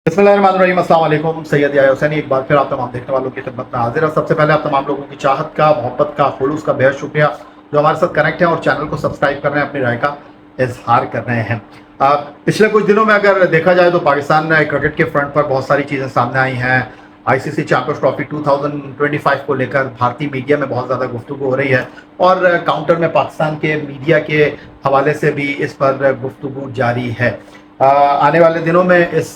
बिस्मिल्लाहिर्रहमानिर्रहीम, अस्सलाम वालेकुम। सैयद या हुसैनी एक बार फिर आप तमाम देखने वालों की खिदमत में हाजिर है। सबसे पहले आप तमाम लोगों की चाहत का, मोहब्बत का, खुलूस का बेहद शुक्रिया जो हमारे साथ कनेक्ट हैं और चैनल को सब्सक्राइब कर रहे हैं, अपनी राय का इजहार कर रहे हैं। पिछले कुछ दिनों में अगर देखा जाए तो पाकिस्तान क्रिकेट के फ्रंट पर बहुत सारी चीज़ें सामने आई हैं। आईसीसी चैंपियंस ट्रॉफी 2025 को लेकर भारतीय मीडिया में बहुत ज़्यादा गुफ्तगू हो रही है और काउंटर में पाकिस्तान के मीडिया के हवाले से भी इस पर गुफ्तगू जारी है। आने वाले दिनों में इस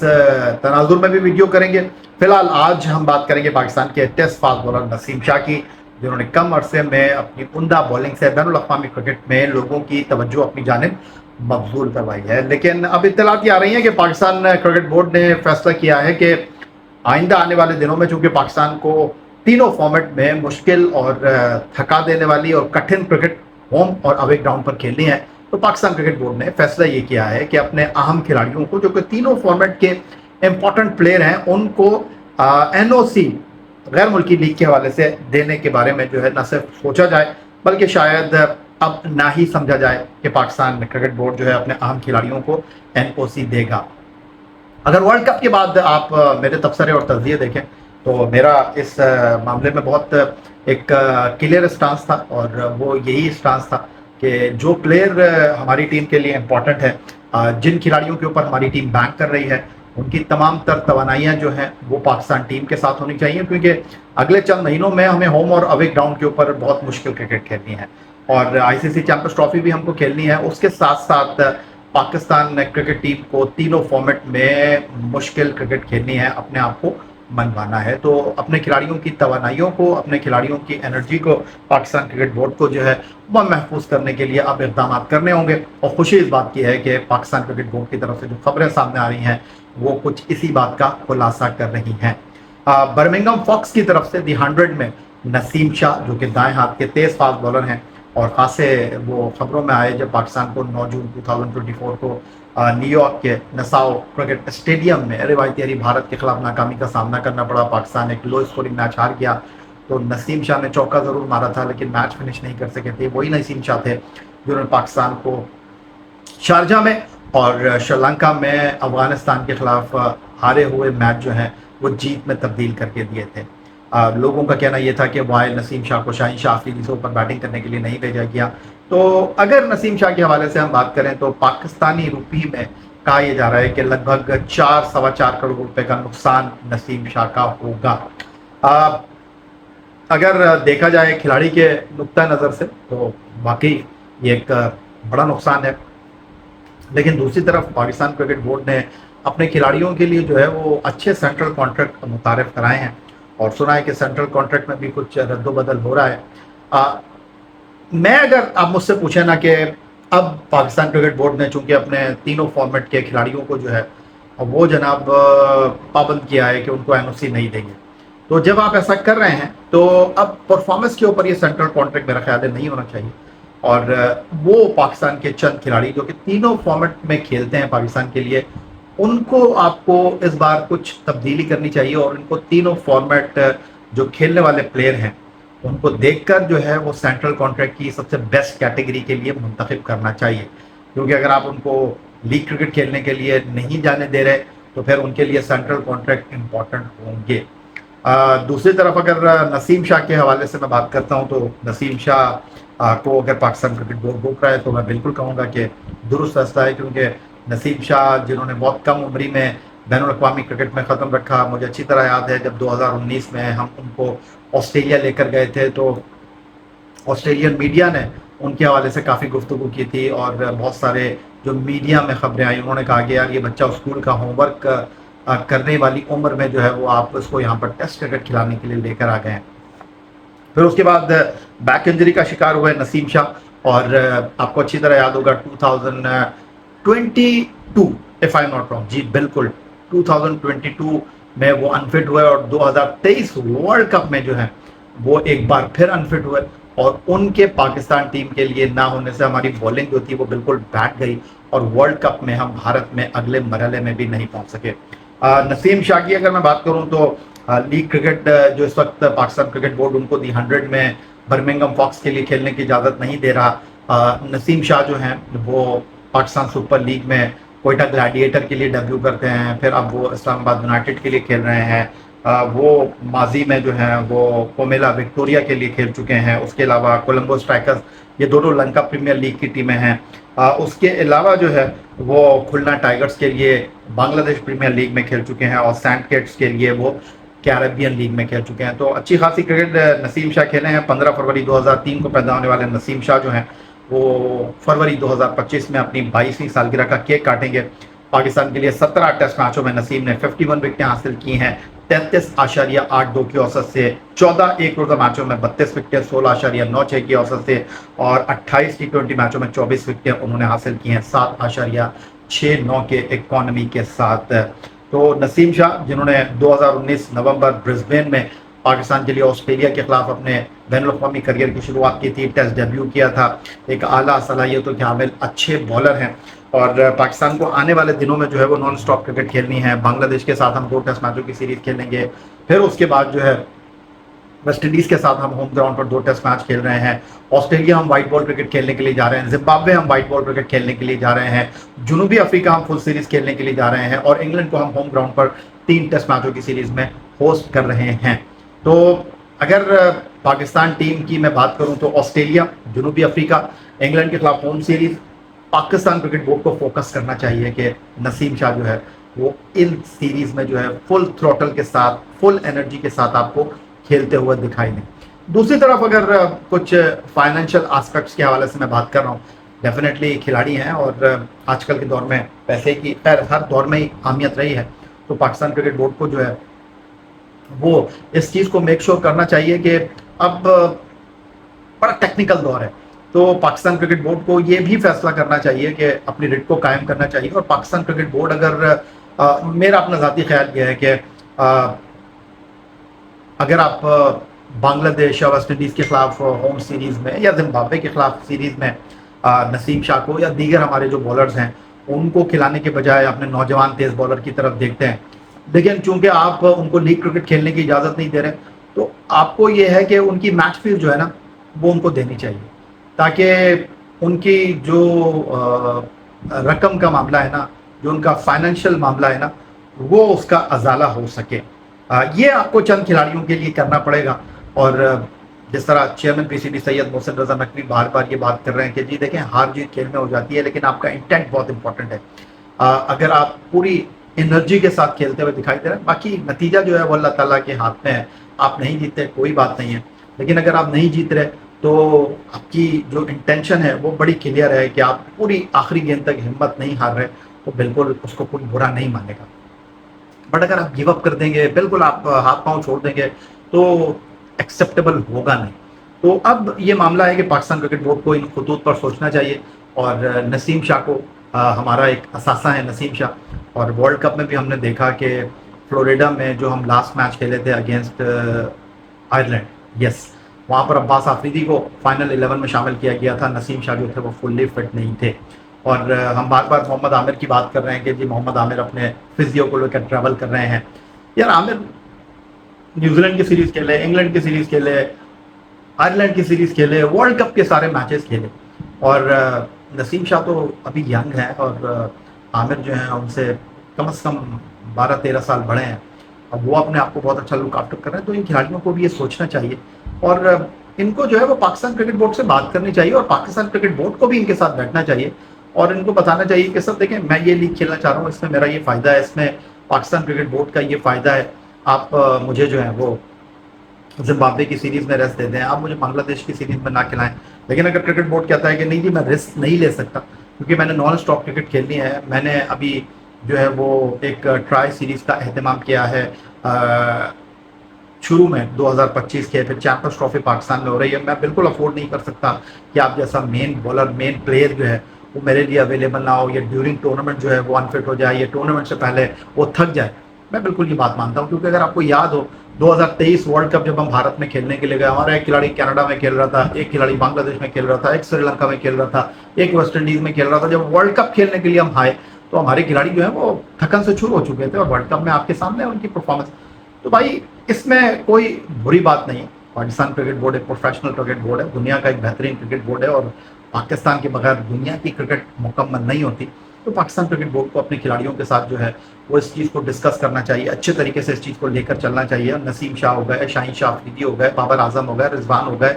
तनाजुर में भी वीडियो करेंगे। फिलहाल आज हम बात करेंगे पाकिस्तान के test fast bowler Naseem Shah की, जिन्होंने कम अरसे में अपनी उम्दा बॉलिंग से बैनुल अक़वामी क्रिकेट में लोगों की तवज्जो अपनी जानिब मबजूल करवाई है। लेकिन अब इत्तलात आ रही हैं कि पाकिस्तान क्रिकेट बोर्ड ने फैसला किया है कि आइंदा आने वाले दिनों में चूंकि पाकिस्तान को तीनों फॉर्मेट में मुश्किल और थका देने वाली और कठिन क्रिकेट होम और अवे ग्राउंड पर खेलनी है, तो पाकिस्तान क्रिकेट बोर्ड ने फैसला ये किया है कि अपने अहम खिलाड़ियों को, जो कि तीनों फॉर्मेट के इंपॉर्टेंट प्लेयर हैं, उनको एनओसी गैर मुल्की लीग के हवाले से देने के बारे में जो है न सिर्फ सोचा जाए बल्कि शायद अब ना ही समझा जाए कि पाकिस्तान क्रिकेट बोर्ड जो है अपने अहम खिलाड़ियों को एनओसी देगा। अगर वर्ल्ड कप के बाद आप मेरे तबसरे और तज़किये देखें तो मेरा इस मामले में बहुत एक क्लियर स्टांस था और वो यही स्टांस था कि जो प्लेयर हमारी टीम के लिए इम्पोर्टेंट है, जिन खिलाड़ियों के ऊपर हमारी टीम बैंक कर रही है, उनकी तमाम तर तवानाइयाँ जो हैं वो पाकिस्तान टीम के साथ होनी चाहिए, क्योंकि अगले चंद महीनों में हमें होम और अवे ग्राउंड के ऊपर बहुत मुश्किल क्रिकेट खेलनी है और आईसीसी चैंपियंस ट्रॉफी भी हमको खेलनी है। उसके साथ साथ पाकिस्तान क्रिकेट टीम को तीनों फॉर्मेट में मुश्किल क्रिकेट खेलनी है, अपने आप को मनवाना है। तो अपने खिलाड़ियों की तवानाइयों को, अपने खिलाड़ियों की एनर्जी को पाकिस्तान क्रिकेट बोर्ड को जो है वह महफूज करने के लिए अब इक़दाम करने होंगे। और खुशी इस बात की है कि पाकिस्तान क्रिकेट बोर्ड की तरफ से जो खबरें सामने आ रही हैं वो कुछ इसी बात का खुलासा कर रही हैं। बर्मिंघम फॉक्स की तरफ से दी 100 में नसीम शाह, जो कि दाएं हाथ के तेज़ फास्ट बॉलर हैं और खासे वो खबरों में आए जब पाकिस्तान को 9 जून 2024 को न्यूयॉर्क के नसाओ क्रिकेट स्टेडियम में रिवायती भारत के खिलाफ नाकामी का सामना करना पड़ा। पाकिस्तान एक लो स्कोरिंग मैच हार गया, तो नसीम शाह ने चौका ज़रूर मारा था लेकिन मैच फिनिश नहीं कर सके थे। वही नसीम शाह थे जिन्होंने पाकिस्तान को शारजा में और श्रीलंका में अफगानिस्तान के खिलाफ हारे हुए मैच जो हैं वो जीत में तब्दील करके दिए थे। लोगों का कहना यह था कि वाइल नसीम शाह को शाहीन शाह अफरीदी से ऊपर बैटिंग करने के लिए नहीं भेजा गया। तो अगर नसीम शाह के हवाले से हम बात करें तो पाकिस्तानी रुपये में कहा यह जा रहा है कि लगभग 4-4.25 करोड़ रुपए का नुकसान नसीम शाह का होगा। अगर देखा जाए खिलाड़ी के नुक्ता नज़र से तो वाकई ये एक बड़ा नुकसान है, लेकिन दूसरी तरफ पाकिस्तान क्रिकेट बोर्ड ने अपने खिलाड़ियों के लिए जो है वो अच्छे सेंट्रल कॉन्ट्रैक्ट मुतारिफ कराए हैं और सुना है कि सेंट्रल कॉन्ट्रैक्ट में भी कुछ रद्दोबदल हो रहा है। मैं अगर आप मुझसे पूछे ना कि अब पाकिस्तान क्रिकेट बोर्ड ने चूंकि अपने तीनों फॉर्मेट के खिलाड़ियों को जो है वो जनाब पाबंद किया है कि उनको एनओसी नहीं देंगे, तो जब आप ऐसा कर रहे हैं तो अब परफॉर्मेंस के ऊपर ये सेंट्रल कॉन्ट्रैक्ट मेरा ख्याल है नहीं होना चाहिए और वो पाकिस्तान के चंद खिलाड़ी जो कि तीनों फॉर्मेट में खेलते हैं पाकिस्तान के लिए, उनको आपको इस बार कुछ तब्दीली करनी चाहिए और इनको तीनों फॉर्मेट जो खेलने वाले प्लेयर हैं उनको देखकर जो है वो सेंट्रल कॉन्ट्रैक्ट की सबसे बेस्ट कैटेगरी के लिए मुंतखब करना चाहिए। क्योंकि अगर आप उनको लीग क्रिकेट खेलने के लिए नहीं जाने दे रहे तो फिर उनके लिए सेंट्रल कॉन्ट्रैक्ट इम्पॉर्टेंट होंगे। दूसरी तरफ अगर नसीम शाह के हवाले से मैं बात करता हूँ तो नसीम शाह को अगर पाकिस्तान क्रिकेट बोर्ड रोक रहा है तो मैं बिल्कुल कहूँगा कि दुरुस्त फैसला है, क्योंकि नसीम शाह जिन्होंने बहुत कम उम्री में बैनुल अक़वामी क्रिकेट में ख़त्म रखा, मुझे अच्छी तरह याद है जब 2019 में हम उनको ऑस्ट्रेलिया लेकर गए थे तो ऑस्ट्रेलियन मीडिया ने उनके हवाले से काफ़ी गुफ्तगू की थी और बहुत सारे जो मीडिया में खबरें आई उन्होंने कहा कि यार ये बच्चा स्कूल का होमवर्क करने वाली उम्र में जो है वो आप उसको यहाँ पर टेस्ट क्रिकेट खिलाने के लिए लेकर आ गए हैं। फिर उसके बाद बैक इंजरी का शिकार हुए नसीम शाह और आपको अच्छी तरह याद होगा 2022 इफ आई नॉट रॉन्ग, जी बिल्कुल 2022 में वो अनफिट हुए और 2023 वर्ल्ड कप में जो है वो एक बार फिर अनफिट हुए और उनके पाकिस्तान टीम के लिए ना होने से हमारी बॉलिंग जो थी वो बिल्कुल बैठ गई और वर्ल्ड कप में हम भारत में अगले मरहले में भी नहीं पहुंच सके। नसीम शाह की अगर मैं बात करूं तो लीग क्रिकेट जो इस वक्त पाकिस्तान क्रिकेट बोर्ड उनको दी 100 में बर्मिंघम फॉक्स के लिए खेलने की इजाज़त नहीं दे रहा। नसीम शाह जो हैं वो पाकिस्तान सुपर लीग में कोयटा ग्लैडिएटर के लिए डेब्यू करते हैं, फिर अब वो इस्लामाबाद यूनाइटेड के लिए खेल रहे हैं। वो माजी में जो है वो कोमेला विक्टोरिया के लिए खेल चुके हैं। उसके अलावा कोलंबो स्ट्राइकर्स, ये दोनों लंका प्रीमियर लीग की टीमें हैं। उसके अलावा जो है वो खुलना टाइगर्स के लिए बांग्लादेश प्रीमियर लीग में खेल चुके हैं और सैंड किड्स के लिए वो कैरेबियन लीग में खेल चुके हैं। तो अच्छी खासी क्रिकेट नसीम शाह खेले हैं। 15 फरवरी 2003 को पैदा होने वाले नसीम शाह जो हैं वो फरवरी 2025 में अपनी 22वीं सालगिरह का केक काटेंगे। पाकिस्तान के लिए 17 टेस्ट मैचों में नसीम ने 51 विकेटें हासिल की हैं 33.82 की औसत से। 14 एक रोजा मैचों में 32 विकेटें 16.96 की औसत से और 28 टी20 मैचों में 24 विकेटें उन्होंने हासिल की हैं 7.69 के इकोनॉमी के साथ। तो नसीम शाह जिन्होंने 2019 नवंबर ब्रिस्बेन में पाकिस्तान के लिए ऑस्ट्रेलिया के खिलाफ अपने बैनुल-अक़वामी करियर की शुरुआत की थी, टेस्ट डेब्यू किया था, एक आला सलाहियतों के हामिल अच्छे बॉलर हैं और पाकिस्तान को आने वाले दिनों में जो है वो नॉन स्टॉप क्रिकेट खेलनी है। बांग्लादेश के साथ हम 2 टेस्ट मैचों की सीरीज खेलेंगे, फिर उसके बाद जो है वेस्ट इंडीज के साथ हम होम ग्राउंड पर 2 टेस्ट मैच खेल रहे हैं। ऑस्ट्रेलिया हम वाइट बॉल क्रिकेट खेलने के लिए जा रहे हैं, जिम्बाब्वे हम वाइट बॉल क्रिकेट खेलने के लिए जा रहे हैं, जनूबी अफ्रीका हम फुल सीरीज खेलने के लिए जा रहे हैं और इंग्लैंड को हम होम ग्राउंड पर 3 टेस्ट मैचों की सीरीज में होस्ट कर रहे हैं। तो अगर पाकिस्तान टीम की मैं बात करूं तो ऑस्ट्रेलिया, जनूबी अफ्रीका, इंग्लैंड के खिलाफ home series, Pakistan cricket board को फोकस करना चाहिए कि नसीम शाह जो है वो इन सीरीज में जो है फुल थ्रॉटल के साथ, फुल एनर्जी के साथ आपको खेलते हुए दिखाई दें। दूसरी तरफ अगर कुछ फाइनेंशियल एस्पेक्ट्स के हवाले से मैं बात कर रहा हूँ, डेफिनेटली खिलाड़ी हैं और आजकल के दौर में पैसे की खैर हर दौर में ही अहमियत रही है। तो पाकिस्तान क्रिकेट बोर्ड को जो है वो इस चीज़ को मेक श्योर करना चाहिए कि अब बड़ा टेक्निकल दौर है, तो पाकिस्तान क्रिकेट बोर्ड को ये भी फैसला करना चाहिए कि अपनी रिट को कायम करना चाहिए। और पाकिस्तान क्रिकेट बोर्ड अगर मेरा अपना ज़ाती ख्याल यह है कि अगर आप बांग्लादेश या वेस्ट इंडीज़ के खिलाफ होम सीरीज़ में या जिम्बाब्वे के खिलाफ सीरीज़ में नसीम शाह को या दीगर हमारे जो बॉलर्स हैं उनको खिलाने के बजाय अपने नौजवान तेज़ बॉलर की तरफ देखते हैं, लेकिन चूंकि आप उनको लीग क्रिकेट खेलने की इजाज़त नहीं दे रहे, तो आपको ये है कि उनकी मैच फीस जो है ना वो उनको देनी चाहिए, ताकि उनकी जो रकम का मामला है ना, जो उनका फाइनेंशियल मामला है ना, वो उसका अजाला हो सके। ये आपको चंद खिलाड़ियों के लिए करना पड़ेगा। और जिस तरह चेयरमैन पीसीबी सैयद मोहसिन रजा नकवी बार बार ये बात कर रहे हैं कि जी देखें, हार जीत खेल में हो जाती है, लेकिन आपका इंटेंट बहुत इंपॉर्टेंट है। अगर आप पूरी एनर्जी के साथ खेलते हुए दिखाई दे रहे हैं, बाकी नतीजा जो है वो अल्लाह ताला के हाथ में है। आप नहीं जीतते कोई बात नहीं है, लेकिन अगर आप नहीं जीत रहे तो आपकी जो इंटेंशन है वो बड़ी क्लियर है कि आप पूरी आखिरी गेंद तक हिम्मत नहीं हार रहे, तो बिल्कुल उसको कोई बुरा नहीं मानेगा। बट अगर आप गिव अप कर देंगे, बिल्कुल आप हाथ पांव छोड़ देंगे, तो एक्सेप्टेबल होगा नहीं। तो अब ये मामला है कि पाकिस्तान क्रिकेट बोर्ड को इन खतूत पर सोचना चाहिए और नसीम शाह को हमारा एक असासा है नसीम शाह। और वर्ल्ड कप में भी हमने देखा कि फ्लोरिडा में जो हम लास्ट मैच खेले थे अगेंस्ट आयरलैंड, यस, वहाँ पर अब्बास आफरीदी को फाइनल 11 में शामिल किया गया था। नसीम शाह जो थे वो फुल्ली फिट नहीं थे। और हम बार बार मोहम्मद आमिर की बात कर रहे हैं कि जी मोहम्मद आमिर अपने फिजियो को लेकर ट्रैवल कर रहे हैं। यार आमिर न्यूजीलैंड की सीरीज़ खेले, इंग्लैंड की सीरीज़ खेले, आयरलैंड की सीरीज़ खेले, वर्ल्ड कप के सारे मैचेस खेले, और नसीम शाह तो अभी यंग है और आमिर जो हैं उनसे कम से कम 12-13 साल बड़े हैं। अब वो अपने आप को बहुत अच्छा लुक आफ्टर कर रहे हैं। तो इन खिलाड़ियों को भी ये सोचना चाहिए और इनको जो है वो पाकिस्तान क्रिकेट बोर्ड से बात करनी चाहिए और पाकिस्तान क्रिकेट बोर्ड को भी इनके साथ बैठना चाहिए और इनको बताना चाहिए कि सर देखें, मैं ये लीग खेलना चाह रहा हूँ, इसमें मेरा ये फ़ायदा है, इसमें पाकिस्तान क्रिकेट बोर्ड का ये फ़ायदा है। आप मुझे जो है वो जिम्बाब्वे की सीरीज़ में रेस्ट दे दें, आप मुझे बांग्लादेश की सीरीज़ में ना खिलाएं। लेकिन अगर क्रिकेट बोर्ड कहता है कि नहीं जी मैं रिस्क नहीं ले सकता क्योंकि मैंने नॉन स्टॉप क्रिकेट खेलनी है, मैंने अभी जो है वो एक ट्राई सीरीज़ का अहतमाम किया है शुरू में 2025 के, फिर चैंपियंस ट्रॉफी पाकिस्तान में हो रही है, मैं बिल्कुल अफोर्ड नहीं कर सकता कि आप जैसा मेन बॉलर, मेन प्लेयर जो है वो मेरे लिए अवेलेबल ना हो या ड्यूरिंग टूर्नामेंट जो है वो अनफिट हो जाए या टूर्नामेंट से पहले वो थक जाए। मैं बिल्कुल ये बात मानता हूँ क्योंकि अगर आपको याद हो 2023 वर्ल्ड कप जब हम भारत में खेलने के लिए गए, हमारा एक खिलाड़ी कनाडा में खेल रहा था, एक खिलाड़ी बांग्लादेश में खेल रहा था, एक श्रीलंका में खेल रहा था, एक वेस्ट इंडीज़ में खेल रहा था। जब वर्ल्ड कप खेलने के लिए हम आए तो हमारे खिलाड़ी जो है वो थकन से शुरू हो चुके थे और वर्ल्ड कप में आपके सामने उनकी परफॉर्मेंस। तो भाई इसमें कोई बुरी बात नहीं है। पाकिस्तान क्रिकेट बोर्ड एक प्रोफेशनल क्रिकेट बोर्ड है, दुनिया का एक बेहतरीन क्रिकेट बोर्ड है और पाकिस्तान के बगैर दुनिया की क्रिकेट मुकम्मल नहीं होती। تو پاکستان کرکٹ بورڈ کو اپنے کھلاڑیوں کے ساتھ جو ہے وہ اس چیز کو ڈسکس کرنا چاہیے، اچھے طریقے سے اس چیز کو لے کر چلنا چاہیے۔ نسیم شاہ ہو گئے، شاہین شاہ افریدی ہو گئے، بابر اعظم ہو گئے، رضوان ہو گئے،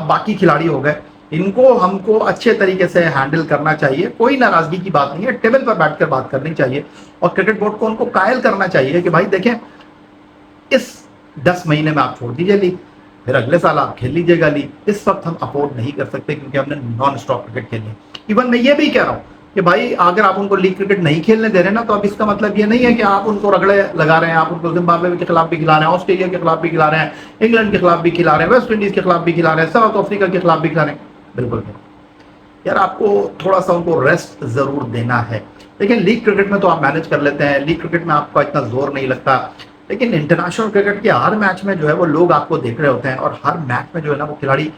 باقی کھلاڑی ہو گئے، ان کو ہم کو اچھے طریقے سے ہینڈل کرنا چاہیے۔ کوئی ناراضگی کی بات نہیں ہے، ٹیبل پر بیٹھ کر بات کرنی چاہیے، اور کرکٹ بورڈ کو ان کو قائل کرنا چاہیے کہ بھائی دیکھیں، اس 10 مہینے میں آپ چھوڑ دیجیے لیگ، پھر اگلے سال آپ کھیل لیجیے گا لیگ۔ اس وقت ہم افورڈ نہیں کر سکتے کیونکہ ہم نے نان اسٹاپ کرکٹ کھیلنی ہے۔ ایون میں یہ بھی کہہ رہا ہوں کہ بھائی اگر آپ ان کو لیگ کرکٹ نہیں کھیلنے دے رہے نا، تو اب اس کا مطلب یہ نہیں ہے کہ آپ ان کو رگڑے لگا رہے ہیں، آپ ان کو زمبابوے کے خلاف بھی کھلا رہے ہیں، آسٹریلیا کے خلاف بھی کھلا رہے ہیں، انگلینڈ کے خلاف بھی کھلا رہے ہیں، ویسٹ انڈیز کے خلاف بھی کھلا رہے ہیں، ساؤتھ افریقہ کے خلاف بھی کھلا رہے ہیں۔ بالکل نہیں یار، آپ کو تھوڑا سا ان کو ریسٹ ضرور دینا ہے۔ لیکن لیگ کرکٹ میں تو آپ مینج کر لیتے ہیں، لیگ کرکٹ میں آپ کا اتنا زور نہیں لگتا، لیکن انٹرنیشنل کرکٹ کے ہر میچ میں جو ہے وہ لوگ آپ کو دیکھ رہے ہوتے ہیں، اور ہر میچ میں جو ہے نا وہ کھلاڑی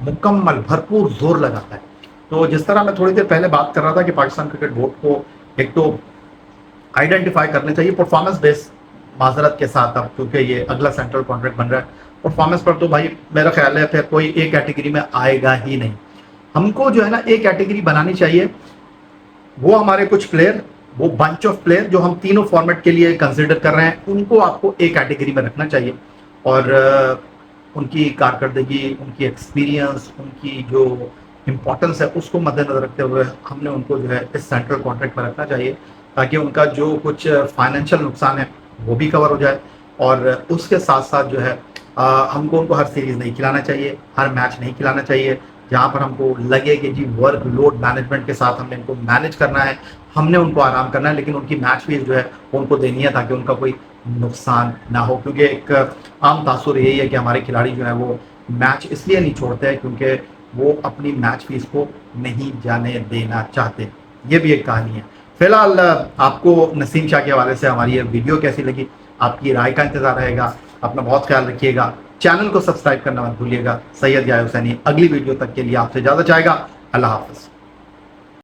مکمل بھرپور زور لگاتا ہے۔ تو جس طرح میں تھوڑی دیر پہلے بات کر رہا تھا کہ پاکستان کرکٹ بورڈ کو ایک تو آئیڈینٹیفائی کرنے چاہیے پرفارمنس بیس، معذرت کے ساتھ اب کیونکہ یہ اگلا سینٹرل کانٹریکٹ بن رہا ہے، پرفارمنس پر تو بھائی میرا خیال ہے پھر کوئی ایک کیٹیگری میں آئے گا ہی نہیں۔ ہم کو جو ہے نا ایک کیٹیگری بنانی چاہیے، وہ ہمارے کچھ پلیئر، وہ بنچ آف پلیئر جو ہم تینوں فارمیٹ کے لیے کنسیڈر کر رہے ہیں، ان کو آپ کو ایک کیٹیگری میں رکھنا چاہیے، اور ان کی کارکردگی، ان کی ایکسپیرینس، ان کی جو امپورٹنس ہے اس کو مد نظر رکھتے ہوئے ہم نے ان کو جو ہے اس سینٹرل کانٹریکٹ میں رکھنا چاہیے، تاکہ ان کا جو کچھ فائنینشیل نقصان ہے وہ بھی کور ہو جائے، اور اس کے ساتھ ساتھ جو ہے ہم کو ان کو ہر سیریز نہیں کھلانا چاہیے، ہر میچ نہیں کھلانا چاہیے، جہاں پر ہم کو لگے کہ جی ورک لوڈ مینجمنٹ کے ساتھ ہم نے ان کو مینج کرنا ہے، ہم نے ان کو آرام کرنا ہے، لیکن ان کی میچ فیس جو ہے وہ ان کو دینی ہے تاکہ ان کا کوئی نقصان نہ ہو۔ کیونکہ ایک عام تاثر یہی ہے کہ ہمارے کھلاڑی جو ہے وہ میچ اس لیے نہیں چھوڑتے ہیں کیونکہ وہ اپنی میچ فیس کو نہیں جانے دینا چاہتے۔ یہ بھی ایک کہانی ہے۔ فی الحال آپ کو نسیم شاہ کے حوالے سے ہماری یہ ویڈیو کیسی لگی، آپ کی رائے کا انتظار رہے گا۔ اپنا بہت خیال رکھیے گا، چینل کو سبسکرائب کرنا مت بھولیے گا۔ سید یحییٰ حسینی اگلی ویڈیو تک کے لیے آپ سے اجازت چاہے گا۔ اللہ حافظ۔